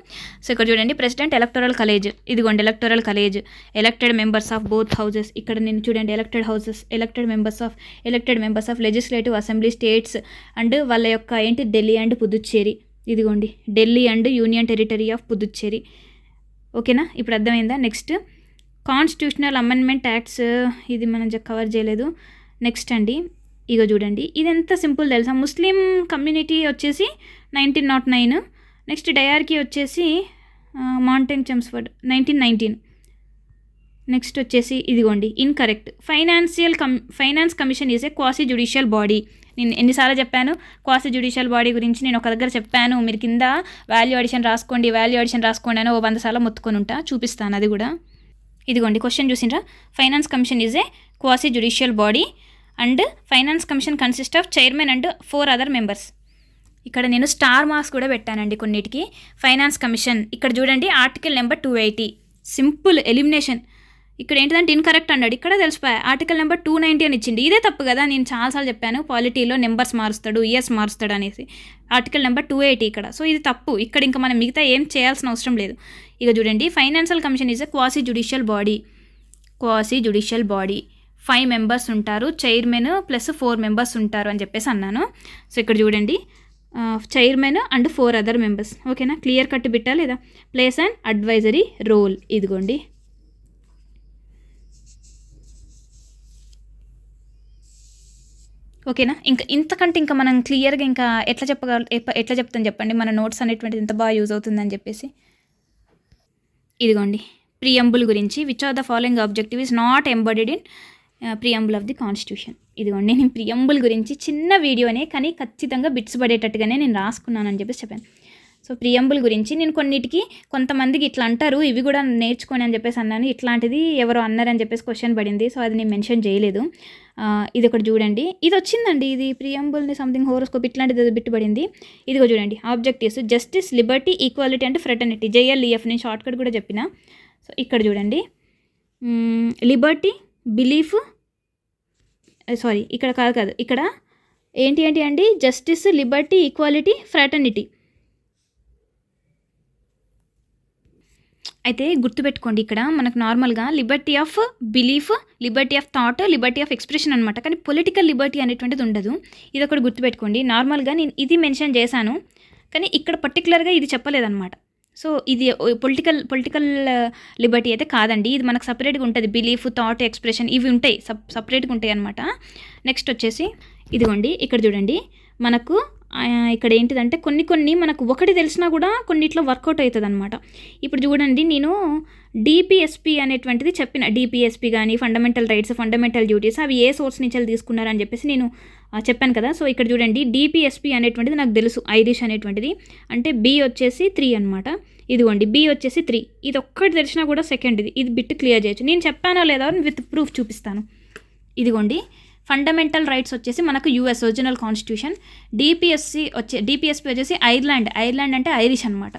సో ఇక్కడ చూడండి, ప్రెసిడెంట్ ఎలక్టోరల్ కాలేజ్, ఇదిగోండి electoral college, elected members of both houses. ఇక్కడ నేను చూడండి elected members of legislative assembly states and వాళ్ళ యొక్క ఏంటి, ఢిల్లీ అండ్ పుదుచ్చేరి. ఇదిగోండి Delhi and union territory of Puducherry. ఓకేనా, ఇప్పుడు అర్థమైందా? నెక్స్ట్ కాన్స్టిట్యూషనల్ అమెండ్మెంట్ యాక్ట్స్, ఇది మనం కవర్ చేయలేదు. నెక్స్ట్ అండి ఇగో చూడండి, ఇది ఎంత సింపుల్ తెలుసా. ముస్లిం కమ్యూనిటీ వచ్చేసి 1909. నెక్స్ట్ డయార్కీ వచ్చేసి మౌంటైన్ చెమ్స్ఫర్డ్ 1919. నెక్స్ట్ వచ్చేసి ఇదిగోండి incorrect, finance commission is a quasi judicial body. నేను ఎన్నిసార్లు చెప్పాను క్వాసీ జ్యుడిషియల్ బాడీ గురించి, నేను ఒక దగ్గర చెప్పాను, మీరు కింద వాల్యూ అడిషన్ రాసుకోండి అని 100 సార్లు మొత్తుకొని ఉంటా, చూపిస్తాను అది కూడా. ఇదిగోండి క్వశ్చన్ చూసిండ్రా, finance commission is a quasi judicial body and finance commission consist of chairman and 4 other members. ఇక్కడ నేను స్టార్ మార్క్స్ కూడా పెట్టానండి కొన్నిటికి. ఫైనాన్స్ కమిషన్ ఇక్కడ చూడండి ఆర్టికల్ నెంబర్ 280, సింపుల్ ఎలిమినేషన్. ఇక్కడ ఏంటిదంటే ఇన్కరెక్ట్ అన్నాడు, ఇక్కడ తెలిసిపోయా ఆర్టికల్ నెంబర్ 290 అని ఇచ్చింది. ఇదే తప్పు కదా, నేను చాలాసార్లు చెప్పాను పాలిటీలో నెంబర్స్ మారుస్తాడు, ఇయర్స్ మారుస్తాడు అనేసి. ఆర్టికల్ నెంబర్ 280 ఇక్కడ. సో ఇది తప్పు, ఇక్కడ ఇంకా మనం మిగతా ఏం చేయాల్సిన అవసరం లేదు. ఇక చూడండి financial commission is a quasi judicial body 5 members ఉంటారు, చైర్మన్ ప్లస్ 4 మెంబర్స్ ఉంటారు అని చెప్పేసి అన్నాను. సో ఇక్కడ చూడండి చైర్మన్ అండ్ 4 అదర్ మెంబర్స్. ఓకేనా, క్లియర్ కట్ బిట్టా లేదా? ప్లేస్ అండ్ అడ్వైజరీ రోల్, ఇదిగోండి. ఓకేనా, ఇంకా ఇంతకంటే ఇంకా మనం క్లియర్గా ఇంకా ఎట్లా చెప్తాను చెప్పండి, మన నోట్స్ అనేటువంటిది ఎంత బాగా యూజ్ అవుతుందని చెప్పేసి. ఇదిగోండి ప్రియంబుల్ గురించి, which are the following objective is not embedded in preamble of the constitution. ఇదిగోండి నేను ప్రియంబుల్ గురించి చిన్న వీడియోనే కానీ ఖచ్చితంగా బిట్స్ పడేటట్టుగానే నేను రాసుకున్నాను అని చెప్పేసి చెప్పాను. సో ప్రియంబుల్ గురించి నేను కొంతమందికి ఇట్లా అంటారు, ఇవి కూడా నేర్చుకొని అని చెప్పేసి అన్నాను. ఇట్లాంటిది ఎవరో అన్నారని చెప్పేసి క్వశ్చన్ పడింది, సో అది నేను మెన్షన్ చేయలేదు. ఇది ఒకటి చూడండి, ఇది వచ్చిందండి, ఇది ప్రియంబుల్ని సంథింగ్ హోరోస్కోప్ ఇట్లాంటిది బిట్టుబడింది. ఇదిగో చూడండి objectives justice, Liberty, equality and fraternity, JLEF. నేను షార్ట్ కట్ కూడా చెప్పిన. సో ఇక్కడ చూడండి లిబర్టీ, బిలీఫ్, ఇక్కడ కాదు ఇక్కడ ఏంటి అండి, జస్టిస్, లిబర్టీ, ఈక్వాలిటీ, ఫ్రాటర్నిటీ. అయితే గుర్తుపెట్టుకోండి, ఇక్కడ మనకు నార్మల్గా Liberty of belief, Liberty of thought, Liberty of expression అనమాట. కానీ పొలిటికల్ లిబర్టీ అనేటువంటిది ఉండదు. ఇది ఒకటి గుర్తుపెట్టుకోండి. నార్మల్గా నేను ఇది మెన్షన్ చేశాను, కానీ ఇక్కడ పర్టికులర్గా ఇది చెప్పలేదన్నమాట. సో ఇది పొలిటికల్ లిబర్టీ అయితే కాదండి, ఇది మనకు సపరేట్గా ఉంటుంది. బిలీఫ్, థాట్, ఎక్స్ప్రెషన్ ఇవి ఉంటాయి, సపరేట్గా ఉంటాయి అనమాట. నెక్స్ట్ వచ్చేసి ఇదిగోండి ఇక్కడ చూడండి మనకు ఇక్కడ ఏంటిదంటే కొన్ని మనకు ఒకటి తెలిసినా కూడా కొన్నిట్లో వర్కౌట్ అవుతుంది అనమాట. ఇప్పుడు చూడండి, నేను డిపిఎస్పి అనేటువంటిది చెప్పిన. డిపిఎస్పి కానీ ఫండమెంటల్ రైట్స్, ఫండమెంటల్ డ్యూటీస్ అవి ఏ సోర్స్ నుంచి తీసుకున్నారని చెప్పేసి నేను చెప్పాను కదా. సో ఇక్కడ చూడండి, డిపిఎస్పి అనేటువంటిది నాకు తెలుసు, ఐరిష్ అనేటువంటిది. అంటే బి వచ్చేసి 3 అనమాట. ఇదిగోండి, బి వచ్చేసి 3. ఇది ఒక్కటి తెలిసినా కూడా సెకండ్ ఇది బిట్ క్లియర్ చేయొచ్చు. నేను చెప్పానా లేదా విత్ ప్రూఫ్ చూపిస్తాను. ఇదిగోండి, ఫండమెంటల్ రైట్స్ వచ్చేసి మనకు యూఎస్ ఒరిజినల్ కాన్స్టిట్యూషన్. డిపిఎస్పి వచ్చేసి ఐర్లాండ్ అంటే ఐరిష్ అనమాట.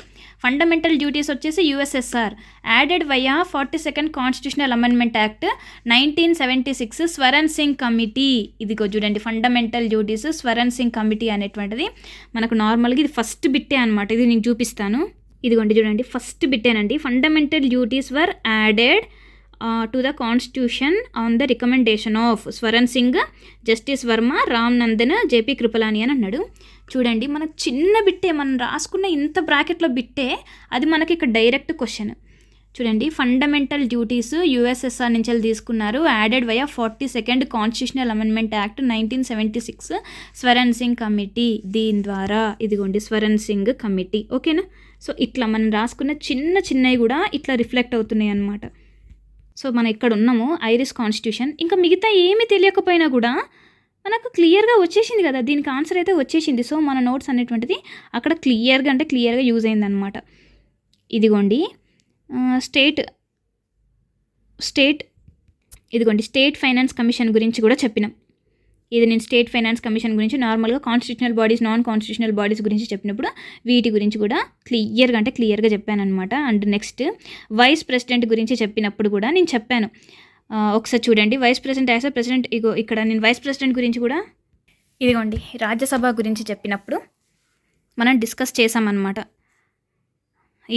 ఫండమెంటల్ డ్యూటీస్ వచ్చేసి USSR, added via 42nd constitutional amendment act 1976 Swaran Singh committee. ఇదిగో చూడండి, fundamental duties Swaran Singh committee అనేటువంటిది మనకు నార్మల్గా ఇది ఫస్ట్ బిట్టే అనమాట. ఇది నేను చూపిస్తాను. ఇదిగోండి చూడండి, ఫస్ట్ బిట్టేనండి. Fundamental duties were added to the constitution on the recommendation of Swaran Singh, justice Verma, Ram Nandan, JP Kripalani అని అన్నాడు. చూడండి, మనకు చిన్న బిట్టే, మనం రాసుకున్న ఇంత బ్రాకెట్లో బిట్టే, అది మనకి ఇక్కడ డైరెక్ట్ క్వశ్చన్. చూడండి, ఫండమెంటల్ డ్యూటీస్ యూఎస్ఎస్ఆర్ నుంచి తీసుకున్నారు, added via 42nd constitutional amendment act 1976 Swaran Singh committee. దీని ద్వారా ఇదిగోండి స్వరణ్ సింగ్ కమిటీ. ఓకేనా? సో ఇట్లా మనం రాసుకున్న చిన్నవి కూడా ఇట్లా రిఫ్లెక్ట్ అవుతున్నాయి అన్నమాట. సో మనం ఇక్కడ ఉన్నాము, ఐరిష్ కాన్స్టిట్యూషన్. ఇంకా మిగతా ఏమీ తెలియకపోయినా కూడా మనకు క్లియర్గా వచ్చేసింది కదా, దీనికి ఆన్సర్ అయితే వచ్చేసింది. సో మన నోట్స్ అనేటువంటిది అక్కడ క్లియర్గా యూజ్ అయిందనమాట. ఇదిగోండి ఇదిగోండి స్టేట్ ఫైనాన్స్ కమిషన్ గురించి కూడా చెప్పినాం. ఇది నేను స్టేట్ ఫైనాన్స్ కమిషన్ గురించి నార్మల్గా constitutional bodies, non constitutional bodies గురించి చెప్పినప్పుడు వీటి గురించి కూడా క్లియర్గా చెప్పాను అనమాట. అండ్ నెక్స్ట్ వైస్ ప్రెసిడెంట్ గురించి చెప్పినప్పుడు కూడా నేను చెప్పాను. ఒకసారి చూడండి, vice president as a president. ఇగో ఇక్కడ నేను వైస్ ప్రెసిడెంట్ గురించి కూడా ఇదిగోండి రాజ్యసభ గురించి చెప్పినప్పుడు మనం డిస్కస్ చేసామన్నమాట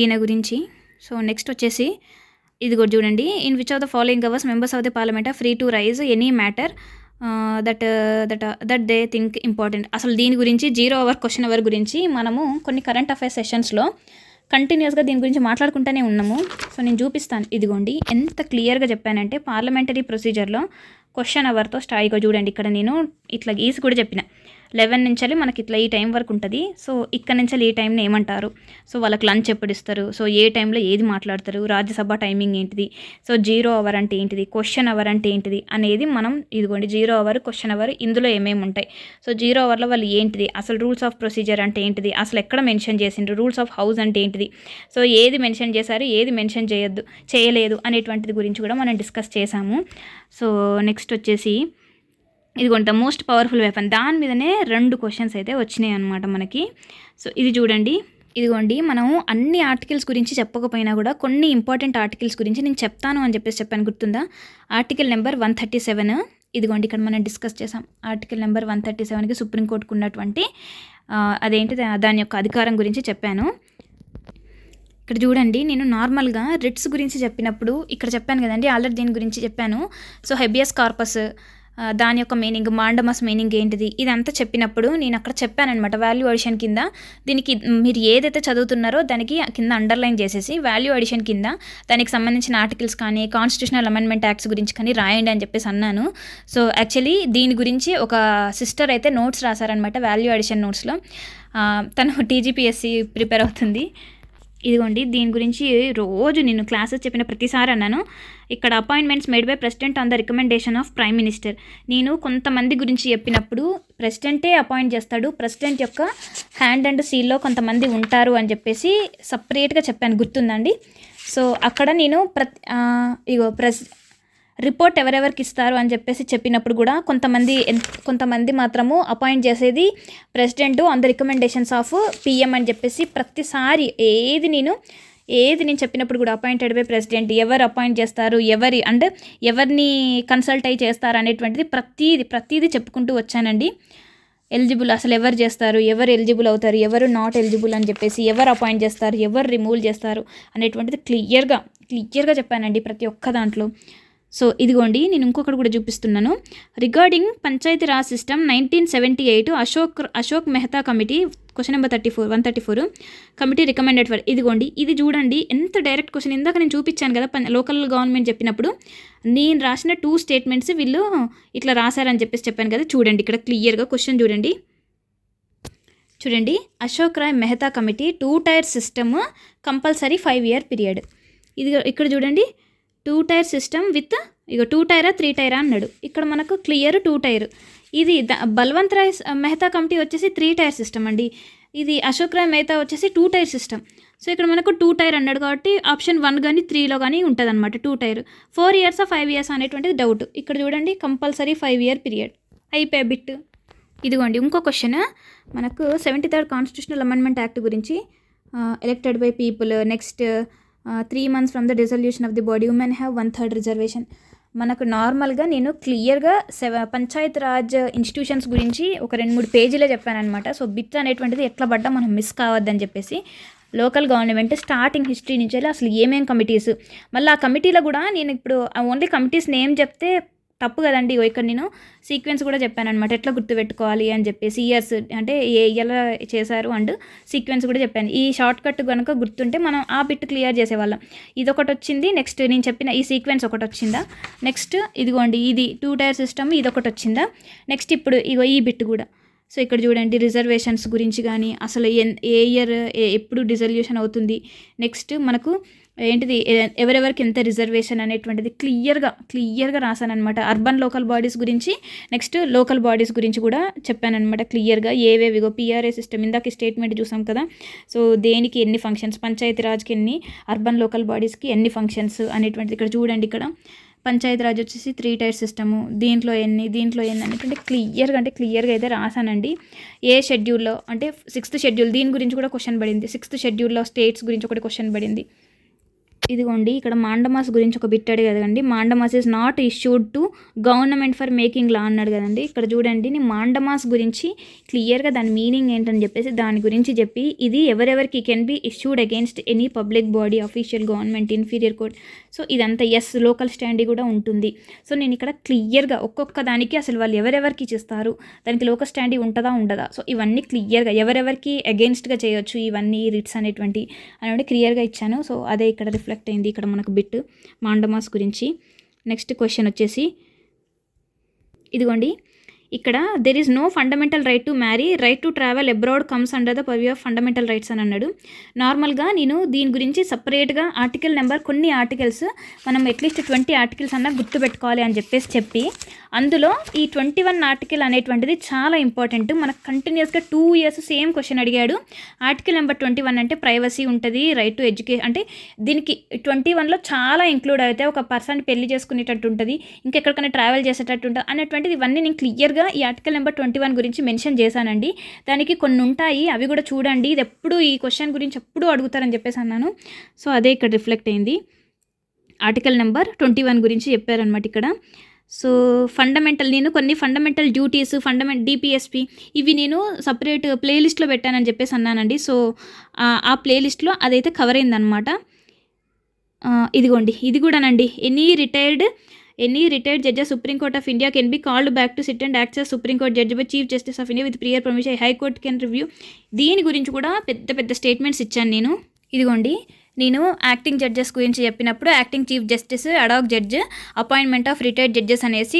ఈయన గురించి. సో నెక్స్ట్ వచ్చేసి ఇది కూడా చూడండి, in which of the following hours members of the parliament are free to raise any matter that they think important. అసలు దీని గురించి 0 అవర్ క్వశ్చన్ అవర్ గురించి మనము కొన్ని కరెంట్ అఫైర్స్ సెషన్స్లో కంటిన్యూస్గా దీని గురించి మాట్లాడుకుంటూనే ఉన్నాము. సో నేను చూపిస్తాను. ఇదిగోండి ఎంత క్లియర్గా చెప్పానంటే, పార్లమెంటరీ ప్రొసీజర్లో క్వశ్చన్ అవర్తో స్టాయిగా చూడండి. ఇక్కడ నేను ఇట్లా గీసి కూడా చెప్పిన 11 నుంచి మనకి ఇట్లా ఈ టైం వరకు ఉంటుంది. సో ఇక్కడ నుంచి ఈ టైంని ఏమంటారు, సో వాళ్ళకి లంచ్ ఎప్పుడు ఇస్తారు, సో ఏ టైంలో ఏది మాట్లాడతారు, రాజ్యసభ టైమింగ్ ఏంటిది, సో 0 అవర్ అంటే ఏంటిది, క్వశ్చన్ అవర్ అంటే ఏంటిది అనేది మనం ఇదిగోండి 0 అవర్, క్వశ్చన్ అవర్ ఇందులో ఏమేమి ఉంటాయి. సో 0 అవర్లో వాళ్ళు ఏంటిది, అసలు రూల్స్ ఆఫ్ ప్రొసీజర్ అంటే ఏంటిది, అసలు ఎక్కడ మెన్షన్ చేసిండ్రు, రూల్స్ ఆఫ్ హౌస్ అంటే ఏంటిది, సో ఏది మెన్షన్ చేశారు, ఏది మెన్షన్ చేయలేదు అనేటువంటిది గురించి కూడా మనం డిస్కస్ చేసాము. సో నెక్స్ట్ వచ్చేసి ఇదిగోండి ద మోస్ట్ పవర్ఫుల్ వెపన్, దాని మీదనే 2 క్వశ్చన్స్ అయితే వచ్చినాయి అనమాట మనకి. సో ఇది చూడండి, ఇదిగోండి మనం అన్ని ఆర్టికల్స్ గురించి చెప్పకపోయినా కూడా కొన్ని ఇంపార్టెంట్ ఆర్టికల్స్ గురించి నేను చెప్తాను అని చెప్పాను, గుర్తుందా? Article number 137. ఇదిగోండి ఇక్కడ మనం డిస్కస్ చేసాం. ఆర్టికల్ నెంబర్ 137కి సుప్రీంకోర్టుకు ఉన్నటువంటి అదేంటిది దాని యొక్క అధికారం గురించి చెప్పాను. ఇక్కడ చూడండి, నేను నార్మల్గా రిట్స్ గురించి చెప్పినప్పుడు ఇక్కడ చెప్పాను కదండి, ఆల్రెడీ దీని గురించి చెప్పాను. సో హెబియస్ కార్పస్, దాని యొక్క మీనింగ్, మాండమస్ మీనింగ్ ఏంటిది, ఇదంతా చెప్పినప్పుడు నేను అక్కడ చెప్పానమాట. వాల్యూ అడిషన్ కింద దీనికి మీరు ఏదైతే చదువుతున్నారో దానికి కింద అండర్లైన్ చేసేసి వాల్యూ అడిషన్ కింద దానికి సంబంధించిన ఆర్టికల్స్ కానీ కాన్స్టిట్యూషనల్ అమెండ్మెంట్ యాక్ట్స్ గురించి కానీ రాయండి అని చెప్పేసి అన్నాను. సో యాక్చువల్లీ దీని గురించి ఒక సిస్టర్ అయితే నోట్స్ రాశారనమాట, వాల్యూ అడిషన్ నోట్స్లో. తను టీజీపీఎస్సీ ప్రిపేర్ అవుతుంది. ఇదిగోండి దీని గురించి రోజు నేను క్లాసెస్ చెప్పిన ప్రతిసారి అన్నాను. ఇక్కడ appointments made by president on the recommendation of prime minister. నేను కొంతమంది గురించి చెప్పినప్పుడు ప్రెసిడెంటే అపాయింట్ చేస్తాడు, ప్రెసిడెంట్ యొక్క హ్యాండ్ అండ్ సీల్లో కొంతమంది ఉంటారు అని చెప్పేసి సపరేట్గా చెప్పాను, గుర్తుందండి? సో అక్కడ నేను రిపోర్ట్ ఎవరెవరికి ఇస్తారు అని చెప్పేసి చెప్పినప్పుడు కూడా కొంతమంది మాత్రము అపాయింట్ చేసేది president on the recommendations of PM అని చెప్పేసి ప్రతిసారి ఏది నేను చెప్పినప్పుడు కూడా అపాయింటెడ్ బై ప్రెసిడెంట్, ఎవరు అపాయింట్ చేస్తారు, ఎవరిని కన్సల్ట్ అయ్యి చేస్తారు అనేటువంటిది ప్రతిదీ చెప్పుకుంటూ వచ్చానండి. ఎలిజిబుల్ అసలు ఎవరు చేస్తారు, ఎవరు ఎలిజిబుల్ అవుతారు, ఎవరు నాట్ ఎలిజిబుల్ అని చెప్పేసి, ఎవరు అపాయింట్ చేస్తారు, ఎవరు రిమూవ్ చేస్తారు అనేటువంటిది క్లియర్గా చెప్పానండి ప్రతి ఒక్క దాంట్లో. సో ఇదిగోండి నేను ఇంకొకటి కూడా చూపిస్తున్నాను. Regarding panchayati raj system 1978 Ashok Mehta committee, question number 134 committee recommended for. ఇదిగోండి ఇది చూడండి ఎంత డైరెక్ట్ క్వశ్చన్. ఇందాక నేను చూపించాను కదా లోకల్ గవర్నమెంట్ చెప్పినప్పుడు నేను రాసిన 2 స్టేట్మెంట్స్ వీళ్ళు ఇట్లా రాశారని చెప్పేసి చెప్పాను కదా. చూడండి ఇక్కడ క్లియర్గా క్వశ్చన్ చూడండి. చూడండి, Ashok Rai Mehta committee 2 tier system compulsory 5 year period. ఇది ఇక్కడ చూడండి, 2 టైర్ సిస్టమ్ విత్ 2 టైరా 3 టైరా అన్నాడు. ఇక్కడ మనకు క్లియర్ 2 టైర్. ఇది బల్వంత్ రాయ్ మెహతా కమిటీ వచ్చేసి 3 టైర్ సిస్టమ్ అండి. ఇది అశోక్ రాయ్ మెహతా వచ్చేసి 2 టైర్ సిస్టమ్. సో ఇక్కడ మనకు 2 టైర్ అన్నాడు కాబట్టి ఆప్షన్ 1 కానీ 3లో కానీ ఉంటుంది అనమాట 2 టైర్. 4 years 5 years అనేటువంటిది డౌట్. ఇక్కడ చూడండి, కంపల్సరీ 5 year పీరియడ్. అయిపోయే బిట్. ఇదిగోండి ఇంకో క్వశ్చన్, మనకు 73rd కాన్స్టిట్యూషనల్ అమెండ్మెంట్ యాక్ట్ గురించి, elected by people, next 3 months from the dissolution of the body women have 1/3 reservation. మనకు నార్మల్గా నేను క్లియర్గా పంచాయత్ రాజ్ ఇన్స్టిట్యూషన్స్ గురించి ఒక 2-3 పేజీలే చెప్పానమాట. సో బిట్ అనేటువంటిది ఎట్లా పడ్డా మనం మిస్ కావద్దని చెప్పేసి, లోకల్ గవర్నమెంట్ స్టార్టింగ్ హిస్టరీ నుంచి అసలు ఏమేం కమిటీస్, మళ్ళీ ఆ కమిటీలో కూడా నేను ఇప్పుడు ఓన్లీ కమిటీస్ నేమ్ చెప్తే తప్పు కదండి. ఇక్కడ నేను సీక్వెన్స్ కూడా చెప్పాను అనమాట, ఎట్లా గుర్తుపెట్టుకోవాలి అని చెప్పేసి, ఇయర్స్ అంటే ఎలా చేశారు అండ్ సీక్వెన్స్ కూడా చెప్పాను. ఈ షార్ట్ కట్ కనుక గుర్తుంటే మనం ఆ బిట్ క్లియర్ చేసేవాళ్ళం. ఇదొకటి వచ్చింది, నెక్స్ట్ నేను చెప్పిన ఈ సీక్వెన్స్ ఒకటి వచ్చిందా, నెక్స్ట్ ఇదిగోండి ఇది 2 టైర్ సిస్టమ్ ఇదొకటి వచ్చిందా, నెక్స్ట్ ఇప్పుడు ఇగో ఈ బిట్ కూడా. సో ఇక్కడ చూడండి, రిజర్వేషన్స్ గురించి కానీ అసలు ఏ ఇయర్ ఎప్పుడు డిజల్యూషన్ అవుతుంది, నెక్స్ట్ మనకు ఏంటిది ఎవరెవరికి ఎంత రిజర్వేషన్ అనేటువంటిది క్లియర్గా రాశాను అనమాట. అర్బన్ లోకల్ బాడీస్ గురించి, నెక్స్ట్ లోకల్ బాడీస్ గురించి కూడా చెప్పానమాట క్లియర్గా. ఏవేవిగో పిఆర్ఏ సిస్టమ్ ఇందాక స్టేట్మెంట్ చూసాం కదా. సో దేనికి ఎన్ని ఫంక్షన్స్, పంచాయతీ రాజ్కి ఎన్ని, అర్బన్ లోకల్ బాడీస్కి ఎన్ని ఫంక్షన్స్ అనేటువంటిది ఇక్కడ చూడండి. ఇక్కడ పంచాయతీ రాజ్ వచ్చేసి 3 టైర్ సిస్టము, దీంట్లో ఎన్ని అనేటువంటి క్లియర్గా అయితే రాశానండి. ఏ షెడ్యూల్లో అంటే 6th షెడ్యూల్, దీని గురించి కూడా క్వశ్చన్ పడింది. 6th షెడ్యూల్లో స్టేట్స్ గురించి ఒకటి క్వశ్చన్ పడింది. ఇదిగోండి ఇక్కడ మాండమాస్ గురించి ఒక బిట్ అడిగాడు కదండి. Mandamus is not issued to government for making law అన్నాడు కదండి. ఇక్కడ చూడండి, నేను మాండమాస్ గురించి క్లియర్గా దాని మీనింగ్ ఏంటని చెప్పేసి దాని గురించి చెప్పి, ఇది ఎవరెవరికి can be issued against any public body, official, government, inferior court. So ఇదంతా లోకల్ స్టాండీ కూడా ఉంటుంది. సో నేను ఇక్కడ క్లియర్గా ఒక్కొక్క దానికి అసలు వాళ్ళు ఎవరెవరికి చేస్తారు, దానికి లోకల్ స్టాండీ ఉంటుందా ఉండదా, సో ఇవన్నీ క్లియర్గా ఎవరెవరికి అగేన్స్ట్గా చేయొచ్చు ఇవన్నీ రిట్స్ అనేటువంటి క్లియర్గా ఇచ్చాను. సో అదే ఇక్కడ రిఫ్లెక్ట్ అయింది ఇక్కడ మనకు బిట్ మాండమాస్ గురించి. నెక్స్ట్ క్వశ్చన్ వచ్చేసి ఇదిగోండి, ఇక్కడ there is no fundamental right to marry, right to travel abroad comes under the purview of fundamental rights అని అన్నాడు. నార్మల్గా నేను దీని గురించి సపరేట్గా ఆర్టికల్ నెంబర్, కొన్ని ఆర్టికల్స్ మనం అట్లీస్ట్ 20 ఆర్టికల్స్ అన్నా గుర్తుపెట్టుకోవాలి అని చెప్పి అందులో ఈ 21 ఆర్టికల్ అనేటువంటిది చాలా ఇంపార్టెంట్. మనకు కంటిన్యూస్గా 2 years సేమ్ క్వశ్చన్ అడిగాడు. ఆర్టికల్ నెంబర్ 21 అంటే ప్రైవసీ ఉంటుంది, రైట్ టు ఎడ్యుకేషన్, అంటే దీనికి 21లో చాలా ఇంక్లూడ్ అయితే ఒక పర్సన్ పెళ్లి చేసుకునేటట్టు ఉంటుంది, ఇంకెక్కడికైనా ట్రావెల్ చేసేటట్టు ఉంటుంది అనేటువంటిది. ఇవన్నీ నేను క్లియర్గా ఈ ఆర్టికల్ నెంబర్ 21 గురించి మెన్షన్ చేశానండి. దానికి కొన్ని ఉంటాయి, అవి కూడా చూడండి. ఇది ఎప్పుడు ఈ క్వశ్చన్ గురించి ఎప్పుడు అడుగుతారని చెప్పేసి అన్నాను. సో అదే ఇక్కడ రిఫ్లెక్ట్ అయింది. ఆర్టికల్ నెంబర్ 21 గురించి చెప్పారనమాట ఇక్కడ. సో నేను కొన్ని ఫండమెంటల్ డ్యూటీస్, డిపిఎస్పి ఇవి నేను సపరేట్ ప్లేలిస్ట్లో పెట్టానని చెప్పేసి అన్నానండి. సో ఆ ప్లేలిస్ట్లో అదైతే కవర్ అయిందనమాట. ఇదిగోండి ఇది కూడానండి, any retired judge supreme court of India can be called back to SIT and act as supreme court judge by chief justice of India with prior permission high court can review. దీని గురించి కూడా పెద్ద statements ఇచ్చాను నేను. ఇదిగోండి, నేను acting judges గురించి చెప్పినప్పుడు acting chief justice, ad hoc judge, appointment of retired judges అనేసి,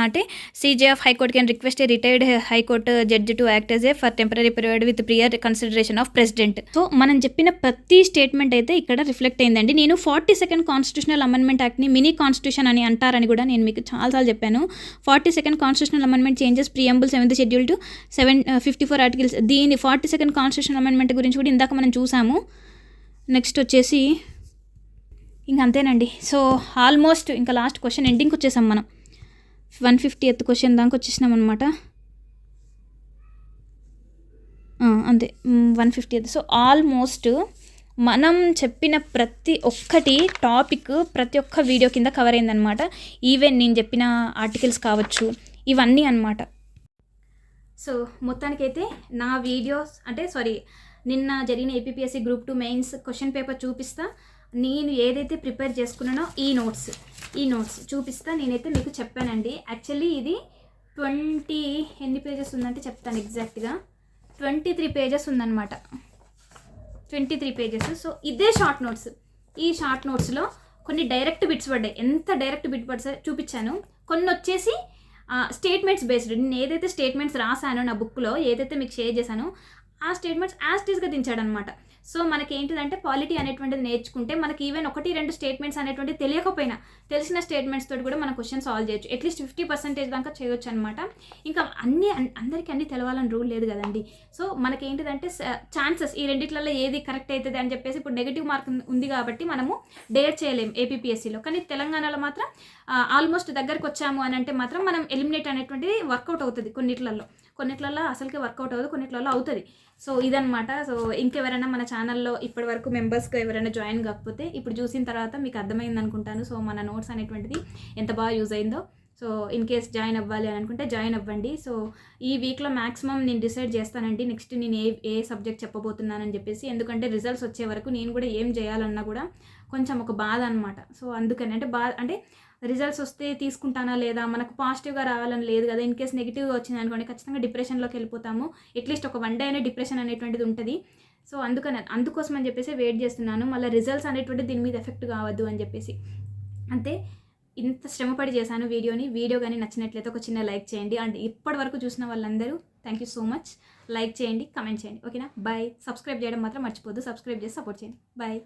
అంటే CJ of high court can request a retired high court judge to act as a for temporary period with prior consideration of president. So మనం చెప్పిన ప్రతి statement అయితే ఇక్కడ reflect అయిందండి. నేను 42nd constitutional amendment యాక్ట్ని మినీ కాన్స్టిట్యూషన్ అని అంటారని కూడా నేను మీకు చాలాసార్లు చెప్పాను. 42nd constitutional amendment changes preamble 7th schedule to 54 articles. దీని 42nd కాన్స్టిట్యూషనల్ అమెండ్మెంట్ గురించి కూడా ఇందాక మనం చూసాము. నెక్స్ట్ వచ్చేసి ఇంక అంతేనండి. సో ఆల్మోస్ట్ ఇంకా లాస్ట్ క్వశ్చన్ ఎండింగ్కి వచ్చేసాం మనం. 150th క్వశ్చన్ దాకా వచ్చేసినాం అనమాట. అంతే 150th. సో ఆల్మోస్ట్ మనం చెప్పిన ప్రతి ఒక్కటి టాపిక్ ప్రతి ఒక్క వీడియో కింద కవర్ అయిందనమాట. ఈవెన్ నేను చెప్పిన ఆర్టికల్స్ కావచ్చు, ఇవన్నీ అనమాట. సో మొత్తానికైతే నా వీడియోస్ నిన్న జరిగిన APPSC group 2 mains question paper చూపిస్తా. నేను ఏదైతే ప్రిపేర్ చేసుకున్నానో ఈ నోట్స్ చూపిస్తా. నేనైతే మీకు చెప్పానండి. యాక్చువల్లీ ఇది 20 ఎన్ని పేజెస్ ఉందంటే చెప్తాను ఎగ్జాక్ట్గా. 23 పేజెస్ ఉందన్నమాట. 23 పేజెస్. సో ఇదే షార్ట్ నోట్స్. ఈ షార్ట్ నోట్స్లో కొన్ని డైరెక్ట్ బిట్స్ పడ్డాయి. ఎంత డైరెక్ట్ బిట్ పడ్డా చూపించాను. కొన్ని వచ్చేసి స్టేట్మెంట్స్ బేస్డ్. నేను ఏదైతే స్టేట్మెంట్స్ రాశానో నా బుక్లో, ఏదైతే మీకు షేర్ చేశానో ఆ స్టేట్మెంట్స్ యాజ్ టీజ్గా దించాడనమాట. సో మనకి ఏంటిదంటే పాలిటీ అనేటువంటిది నేర్చుకుంటే మనకి ఈవెన్ 1-2 స్టేట్మెంట్స్ అనేటువంటిది తెలియకపోయినా తెలిసిన స్టేట్మెంట్స్ తోటి కూడా మన క్వశ్చన్ సాల్వ్ చేయొచ్చు. అట్లీస్ట్ 50% దాకా చేయొచ్చు అనమాట. ఇంకా అందరికీ అన్నీ తెలవాలని రూల్ లేదు కదండి. సో మనకేంటిదంటే ఛాన్సెస్ ఈ రెండిట్లలో ఏది కరెక్ట్ అవుతుంది అని చెప్పేసి ఇప్పుడు నెగిటివ్ మార్క్ ఉంది కాబట్టి మనము డేర్ చేయలేము ఏపీపీఎస్సీలో. కానీ తెలంగాణలో మాత్రం ఆల్మోస్ట్ దగ్గరకు వచ్చాము అని అంటే మాత్రం మనం ఎలిమినేట్ అనేటువంటిది వర్కౌట్ అవుతుంది. కొన్నిట్లలో అసలుకే వర్కౌట్ అవ్వదు, కొన్నిట్లలో అవుతుంది. సో ఇదనమాట. సో ఇంకెవరైనా మన ఛానల్లో ఇప్పటి వరకు మెంబర్స్కి ఎవరైనా జాయిన్ కాకపోతే ఇప్పుడు చూసిన తర్వాత మీకు అర్థమైంది అనుకుంటాను. సో మన నోట్స్ అనేటువంటిది ఎంత బాగా యూజ్ అయిందో. సో ఇన్ కేస్ జాయిన్ అవ్వాలి అని అనుకుంటే జాయిన్ అవ్వండి. సో ఈ వీక్లో మ్యాక్సిమం నేను డిసైడ్ చేస్తానండి నెక్స్ట్ నేను ఏ సబ్జెక్ట్ చెప్పబోతున్నానని చెప్పేసి. ఎందుకంటే రిజల్ట్స్ వచ్చే వరకు నేను కూడా ఏం చేయాలన్నా కూడా కొంచెం ఒక బాధ అనమాట. సో అందుకని అంటే రిజల్ట్స్ వస్తే తీసుకుంటానా లేదా, మనకు పాజిటివ్గా రావాలని లేదు కదా. ఇన్ కేస్ నెగిటివ్గా వచ్చింది అనుకోండి ఖచ్చితంగా డిప్రెషన్లోకి వెళ్ళిపోతాము. అట్లీస్ట్ ఒక 1 డే అయినా డిప్రెషన్ అనేటువంటిది ఉంటుంది. సో అందుకోసం అని చెప్పేసి వెయిట్ చేస్తున్నాను. మళ్ళీ రిజల్ట్స్ అనేటువంటిది దీని మీద ఎఫెక్ట్ కావద్దు అని చెప్పేసి. అంతే, ఇంత శ్రమపడి చేశాను వీడియో కానీ నచ్చినట్లయితే ఒక చిన్న లైక్ చేయండి. అండ్ ఇప్పటి వరకు చూసిన వాళ్ళందరూ thank you so much. Like చేయండి, కమెంట్ చేయండి. ఓకేనా, బాయ్. సబ్స్క్రైబ్ చేయడం మాత్రం మర్చిపోద్దు. సబ్స్క్రైబ్ చేసి సపోర్ట్ చేయండి. బాయ్.